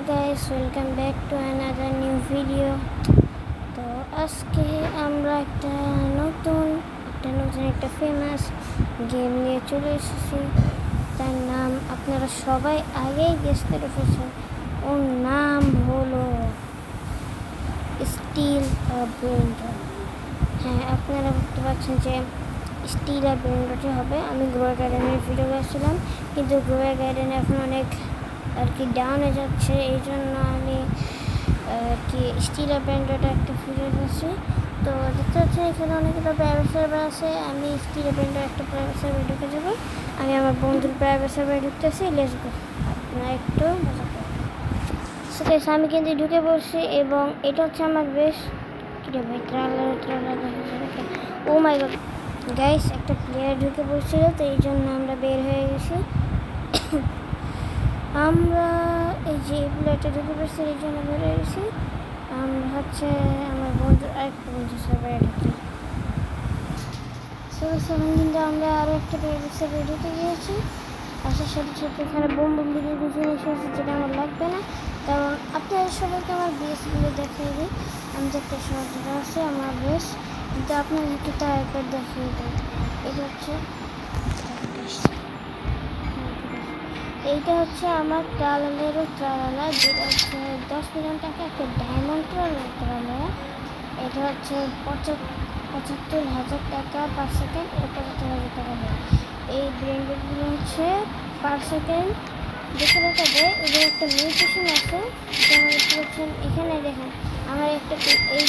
guys, welcome back to another new video. তো আজকে আমরা নতুন একটা ফেমাস গেম নিয়ে চলে এসেছি। তার নাম আপনারা সবাই আগেই গেস করে ফেলেছেন। ওর নাম হলো স্টিল ব্রেন রট। হ্যাঁ, আপনারা বুঝতে পারছেন যে স্টিল আর ব্রেন রটই হবে। আমি গ্রো গার্ডেনের ভিডিও করেছিলাম, কিন্তু গ্রো গার্ডেন এখন অনেক আর কি ডাউন হয়ে যাচ্ছে, এই জন্য আমি কি স্টিল আর ব্রেন রট একটা ভিডিও করেছি। তো দেখতে পাচ্ছি এখানে অনেকগুলো প্রাইভেট সার্ভার আছে। আমি স্টিল আর ব্রেন রট একটা প্রাইভেট সার্ভারে ঢুকে যাবো। আমি আমার বন্ধুর প্রাইভেট সার্ভারে ঢুকতেছি। লেটস গো, আপনারা একটু মজা করুন। আমি কিন্তু ঢুকে পড়ছি এবং এটা হচ্ছে আমার বেশ ভাই ও মাই গড গাইস, একটা প্লেয়ার ঢুকে পড়ছিল, তো এই জন্য আমরা বের হয়ে গেছি। আমরা এই যে প্লেয়ারটা ঢুকে পড়ছি, এই জন্য বের হয়ে গেছি। আমরা হচ্ছে আমার বন্ধুর আরেকটা বন্ধু সার্ভারে ঢুকি। কিন্তু আমরা আরও একটা প্রাইভেট সার্ভারে ঢুকে গিয়েছি। আসার সাথে সাথে এখানে বোম দিয়ে দুজন এসেছে, যেটা আমার লাগবে না, কারণ আপনাদের সবাইকে আমার বেসগুলো দেখিয়ে দিই। আমি দেখতে সহজটা আছে আমার বেস, কিন্তু আপনাদেরকে তা একবার দেখিয়ে দিই। এটা হচ্ছে এইটা হচ্ছে আমার ট্রালালেরও ট্রালালা, যেটা হচ্ছে 10 মিলিয়ন টাকা একটা ডায়মন্ড ট্রালালা। এটা হচ্ছে 75,000 টাকা পার সেকেন্ড, 75,000 টাকা দেয়। এই ব্র্যান্ডেডগুলো হচ্ছে পার সেকেন্ড দেখে দেখা যায়। এদের একটা মিউটেশন আছে, যেমন দেখতে পাচ্ছেন এখানে দেখেন আমার একটা এই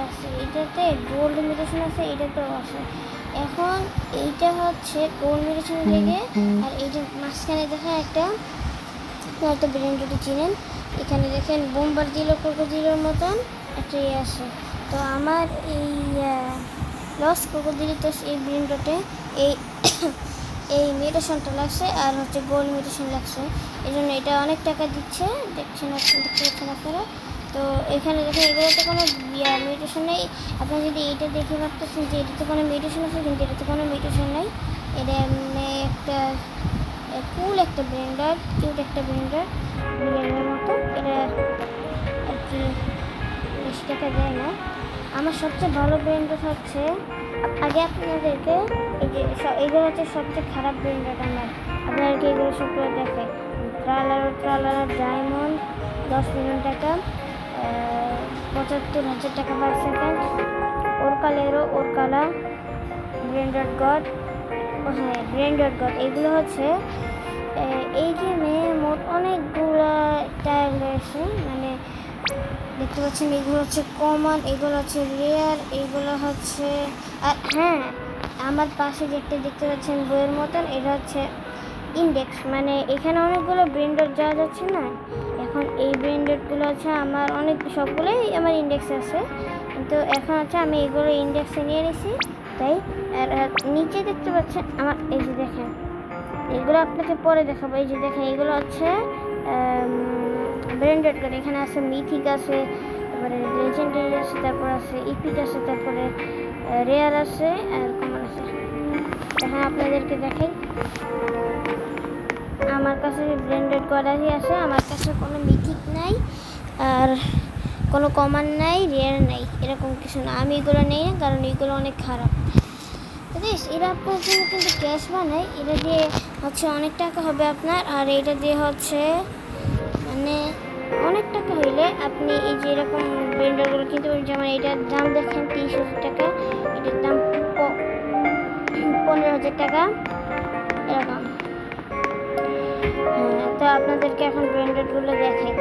আছে, এটাতে গোল্ড মিউটেশন আছে, এটাতেও আছে। এখন এইটা হচ্ছে গোল্ড মিউটেশন লেগে, আর এইটা মাঝখানে দেখেন একটা ব্র্যান্ডটি চিনেন, এখানে দেখেন বোম্বার ক্রোকোডিলের মতন একটা আছে। তো আমার এই লস ক্রোকোডিলতে এই ব্র্যান্ডতে এই মিউটেশনটা লাগছে, আর হচ্ছে গোল্ড মিউটেশন লাগছে, এই জন্য এটা অনেক টাকা দিচ্ছে। দেখতে পাচ্ছেন আপনারা। তো এখানে দেখেন এগুলোতে কোনো মিউটেশন নেই। আপনি যদি এইটা দেখে ভাবতেছেন যে এটাতে কোনো মিউটেশন আছে, কিন্তু এটাতে কোনো মিউটেশন নেই। এটা এমনি একটা কুল একটা ব্র্যান্ডার, কিউট একটা ব্র্যান্ডার বিরিয়ানির মতো। এটা আর কি বেশি টাকা দেয় না। আমার সবচেয়ে ভালো ব্র্যান্ডার হচ্ছে, আগে আপনাদেরকে এই যে এইগুলো হচ্ছে সবচেয়ে খারাপ ব্র্যান্ডার আমার, আপনাদেরকে এগুলো সবগুলো দেখে। ট্রালার ডায়মন্ড 10 মিলিয়ন টাকা, 75,000 টাকা পার সেকেন্ড। ওরকালা ব্র্যান্ডার গড, হ্যাঁ ব্র্যান্ডার গড। এগুলো হচ্ছে এই গেমে মোট অনেকগুলো টায়ার রয়েছে, মানে দেখতে পাচ্ছেন এগুলো হচ্ছে কমন, এগুলো হচ্ছে রেয়ার, এগুলো হচ্ছে। আর হ্যাঁ, আমার পাশে যেটা দেখতে পাচ্ছেন বইয়ের মতন, এটা হচ্ছে ইন্ডেক্স, মানে এখানে অনেকগুলো ব্র্যান্ডেড যাওয়া যাচ্ছে না। এখন এই ব্র্যান্ডেডগুলো হচ্ছে আমার সবগুলোই আমার ইন্ডেক্সে আছে, কিন্তু এখন হচ্ছে আমি এগুলো ইন্ডেক্সে নিয়ে নিছি তাই। আর নিচে দেখতে পাচ্ছেন আমার এই যে দেখেন, এগুলো আপনাকে পরে দেখাবো। এই যে দেখেন এগুলো হচ্ছে ব্র্যান্ডেড করে। এখানে আছে মিথিক আছে, তারপরে লেজেন্ডারি আছে, তারপর আছে ইপিক আছে, তারপরে রেয়ার আছে, আর কমন আছে। দেখেন আপনাদেরকে দেখাই, আমার কাছে ব্র্যান্ডেড গডারই আছে। আমার কাছে কোনো মিথিক নাই, আর কোনো কমন নাই, রেয়ার নাই, এরকম কিছু না। আমি এগুলো নেই না, কারণ এগুলো অনেক খারাপ। এরা আপনার জন্য কিন্তু ক্যাশ বানায়, এটা দিয়ে হচ্ছে অনেক টাকা হবে আপনার। আর এটা দিয়ে হচ্ছে মানে অনেক টাকা হইলে আপনি এই যে এরকম ব্লেন্ডারগুলো কিনতে পারেন। যেমন এটার দাম দেখেন 30,000 টাকা, এটার দাম 15,000 টাকা এরকম। হ্যাঁ, তো আপনাদেরকে এখন ব্র্যান্ডেডগুলো দেখাই।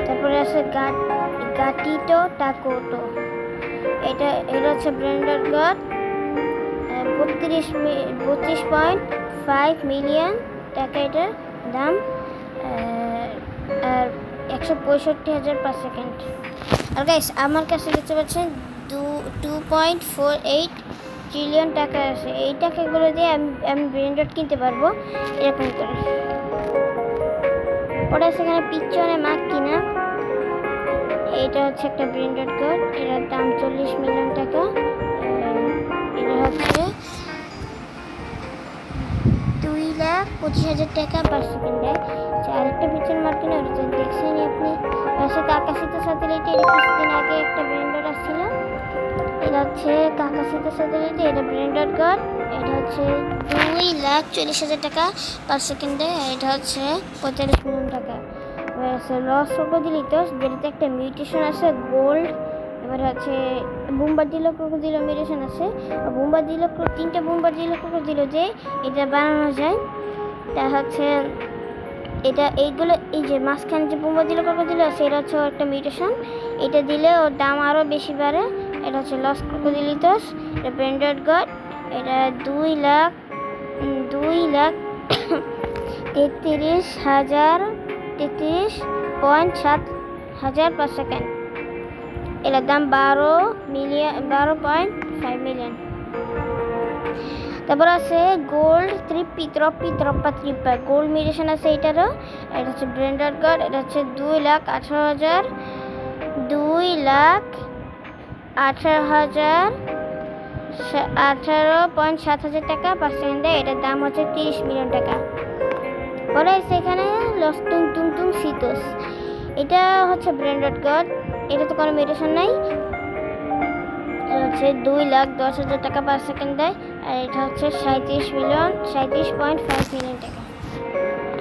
তারপরে আছে গাটিটো টাকোটো, এটা হচ্ছে ব্র্যান্ডেড গড, 32.5 মিলিয়ন টাকা এটার দাম, আর 165,000 পার সেকেন্ড। আর গাইস, আমার কাছে দেখতে পাচ্ছেন 2.48 ট্রিলিয়ন টাকা আছে। এই টাকাগুলো দিয়ে আমি ব্র্যান্ডেড কিনতে পারবো এরকম করে। ওটা সেখানে পিছনে মার্ক কিনা, এটা হচ্ছে একটা ব্র্যান্ডেড কার্ড, এটার দাম 40 মিলিয়ন টাকা। এটা হচ্ছে 2,25,000 টাকা পার সেকেন্ডে। আরেকটা পিছনে মার্ক কিনা, ওটা দেখছেন হচ্ছে কাকা সাথে সাথে এটা ব্র্যান্ডেড গড। এটা হচ্ছে 2,40,000 টাকা পার সেকেন্ডে। এটা হচ্ছে 45 মিলিয়ন টাকা। এবার আছে লস ক্রোকোডিলিটোস, যেটাতে একটা মিউটেশন আছে গোল্ড। এবার হচ্ছে বুম্বারডিলো ক্রোকোডিলো মিউটেশন আছে। বুম্বারডিলো 3টা বুম্বারডিলো ক্রোকোডিলো যে এটা বানানো যায়, তা হচ্ছে এটা এইগুলো এই যে মাঝখানে যে বুম্বারডিলো ক্রোকোডিলো আছে এটা হচ্ছে একটা মিউটেশন। এটা দিলে ওর দাম আরও বেশি বাড়ে। এটা হচ্ছে লস ক্রোকোডিলিটোস, এটা ব্র্যান্ডেড গড। এটা 2,33,000 পার সেকেন্ড। এটার দাম 12.5 মিলিয়ন। তারপর আছে গোল্ড ত্রিপ্পা গোল্ড মিউটেশন আছে এটারও। এটা হচ্ছে ব্র্যান্ডেড গড। এটা হচ্ছে 18,700 টাকা পার সেকেন্ডে। এটার দাম হচ্ছে 30 মিলিয়ন টাকা। পরে আছে এখানে লস টুং সিটোস, এটা হচ্ছে ব্র্যান্ডেড গড। এটা তো কোনো মিউটেশন নাই। এটা হচ্ছে 2,10,000 টাকা পার সেকেন্ড দেয়। আর এটা হচ্ছে 37.5 মিলিয়ন টাকা।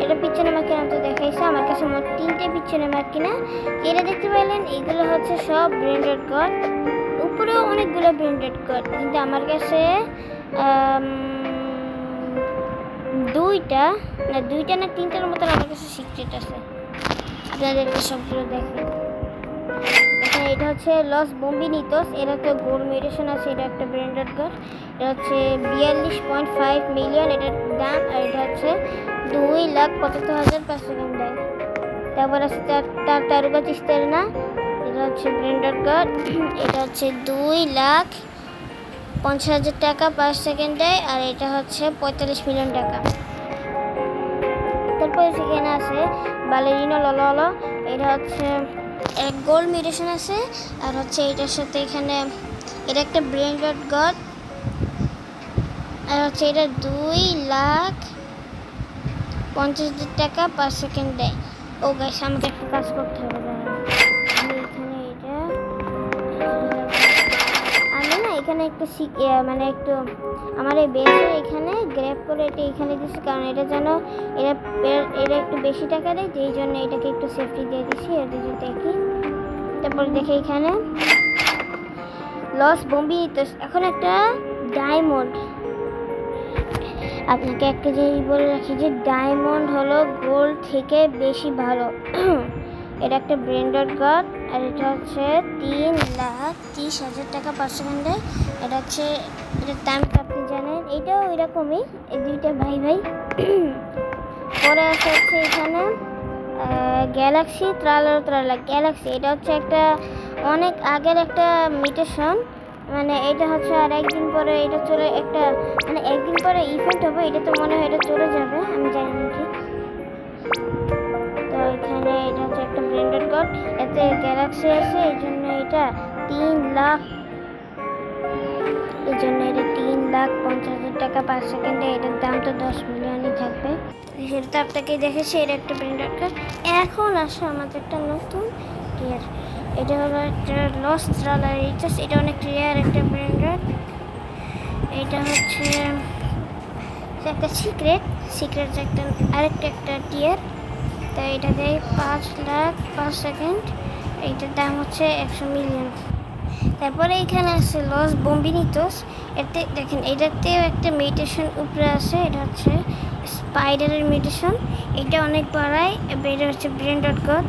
এটা পিছনে মার্ক কিনা তো দেখাইছে। আমার কাছে মোট 3টে পিছনে মার্ক কিনা। এটা দেখতে পাইলেন এগুলো হচ্ছে সব ব্র্যান্ডেড গড। উপরেও অনেকগুলো ব্র্যান্ডেড গড, কিন্তু আমার কাছে দুইটা না 3টার মতো আমার কাছে সিক্রেট আছে। আপনাদেরকে সবগুলো দেখেন। এটা হচ্ছে লস বোম্বিনিটোস, এটা তো গোল্ড মিউটেশন আছে। এটা একটা ব্র্যান্ডেড গড। এটা হচ্ছে 42.5 মিলিয়ন এটার দাম। আর এটা হচ্ছে 2,75,000 পার সেকেন্ড দেয়। তারপর আছে তার তারকা চিস্তেরনা, এটা হচ্ছে ব্র্যান্ডেড গড। এটা হচ্ছে 2,50,000 টাকা পার সেকেন্ড দেয়। আর এটা হচ্ছে 45 মিলিয়ন টাকা। তারপরে সেখানে আছে বালেরিনো ললো, এটা হচ্ছে গোল্ড মিউটেশন আছে। আর হচ্ছে এটার সাথে এখানে এটা একটা ব্র্যান্ডেড গড। আর হচ্ছে এটা 2,50,000 টাকা পার সেকেন্ড দেয়। ও গাইস, আমাকে একটা কাজ করতে হবে। আমি না এখানে একটু মানে একটু আমার এই বেসের এখানে গ্র্যাব করে এটা এখানে দিচ্ছি, কারণ এটা যেন এটা একটু বেশি টাকা দেয়, যেই জন্য এটাকে একটু সেফটি দিয়ে দিচ্ছি। এটা যদি দেখি, তারপরে দেখে এখানে লস বোম্বিনিটোস। এখন একটা ডায়মন্ড, আপনাকে একটা জিনিস বলে রাখি যে ডায়মন্ড হলো গোল্ড থেকে বেশি ভালো। এটা একটা ব্র্যান্ডেড গড। আর এটা হচ্ছে 3,30,000 টাকা পার সেকেন্ডে। এটা হচ্ছে এটার দাম আপনি জানেন। এটাও এরকমই, এই দুইটা ভাই। পরে আছে হচ্ছে এখানে গ্যালাক্সি ত্রালা গ্যালাক্সি। এটা হচ্ছে একটা অনেক আগের একটা মিউটেশন। মানে এটা হচ্ছে আর একদিন পরে এটা চলে একটা মানে একদিন পরে ইভেন্ট হবে। এটা তো মনে হয় এটা চলে যাবে, আমি জানি না ঠিক। তো এখানে এটা হচ্ছে একটা ব্র্যান্ডেড গড, এতে গ্যালাক্সি আছে। এই জন্য এটা 3,50,000 টাকা পার সেকেন্ডে। এটার দাম তো 10 মিলিয়নই থাকবে। সেটা তো আপনাকে দেখেছি। এটা একটা ব্র্যান্ডেড গড। এখন আসে আমাদের একটা নতুন টিয়ার। এটা হলো একটা লস ট্রালারিটাস। এটা অনেক রেয়ার একটা ব্র্যান্ডেড। এটা হচ্ছে একটা সিক্রেট একটা আরেকটা টিয়ার। তো এটা দেয় 5 লাখ পার সেকেন্ড। এইটার দাম হচ্ছে 100 মিলিয়ন। তারপরে এখানে আছে লস বোম্বিনিটোস। এতে দেখেন এটাতেও একটা মিউটেশন উপরে আছে। এটা হচ্ছে স্পাইডারের মিউটেশন। এটা অনেক বাড়ায়। এটা হচ্ছে ব্র্যান্ডেড গড।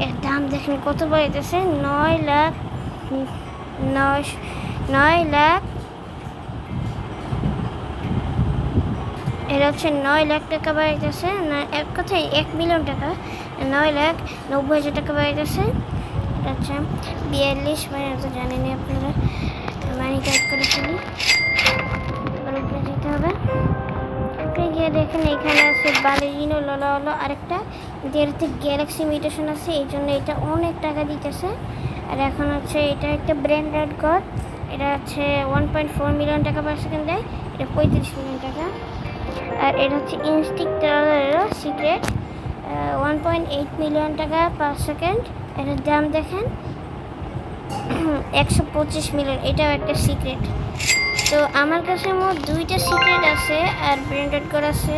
এর দাম দেখেন কত বাড়াইতেছে, 9 লাখ। এটা হচ্ছে 9 লাখ টাকা বাড়াইতেছে। না, এক কথায় 1 মিলিয়ন টাকা, 9,90,000 টাকা বাড়াইতেছে। এটা হচ্ছে 42 মানে তো জানেনি আপনারা, মানি কাট করে ফেলি। উপরে যেতে হবে। গিয়ে দেখেন এখানে আছে বালেরিনো ললো আরেকটা, যেটাতে গ্যালাক্সি মিউটেশন আছে। এই জন্য এটা অনেক টাকা দিতেছে। আর এখন হচ্ছে এটা একটা ব্র্যান্ডেড গড। এটা হচ্ছে 1.4 মিলিয়ন টাকা পার সেকেন্ড দেয়। এটা 35 মিলিয়ন টাকা। আর এটা হচ্ছে ইনস্টিক্টরেরও সিক্রেট, 1.8 মিলিয়ন টাকা পার সেকেন্ড। এটার দাম দেখেন 125 মিলিয়ন, এটাও একটা সিক্রেট। তো আমার কাছে মোট 2টা সিক্রেট আছে আর ব্র্যান্ডেড কার্ড আছে।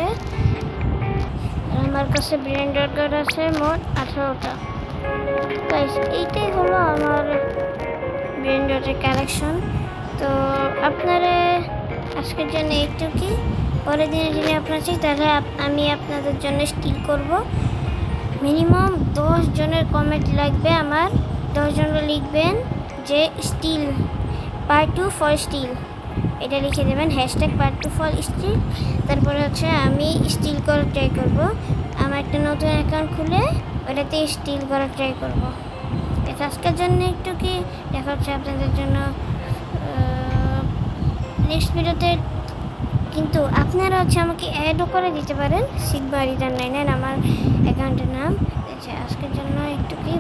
আমার কাছে ব্র্যান্ডেড কার্ড আছে মোট 18টা। গাইস, এইটাই হলো আমার ব্র্যান্ডের কালেকশন। তো আপনারা আজকের জন্য এইটুকুই। পরের দিনে যদি আপনার চাই তাহলে আমি আপনাদের জন্য স্টিল করব। মিনিমাম 10 জনের কমেন্ট লাগবে আমার। 10 জনরা লিখবেন যে স্টিল পার্ট 2 ফর স্টিল, এটা লিখে দেবেন হ্যাশট্যাগ পার্ট 2 ফর স্টিল। তারপরে হচ্ছে আমি স্টিল করার ট্রাই করব। আমার একটা নতুন অ্যাকাউন্ট খুলে ওটাতে স্টিল করার ট্রাই করব। এটা আজকের জন্য একটু কি দেখা হচ্ছে আপনাদের জন্য নেক্সট ভিডিওতে। কিন্তু আপনারা হচ্ছে আমাকে অ্যাডও করে দিতে পারেন, সিগমা রিটার্ন 99 আমার অ্যাকাউন্টের নাম। আচ্ছা, আজকের জন্য একটু কি,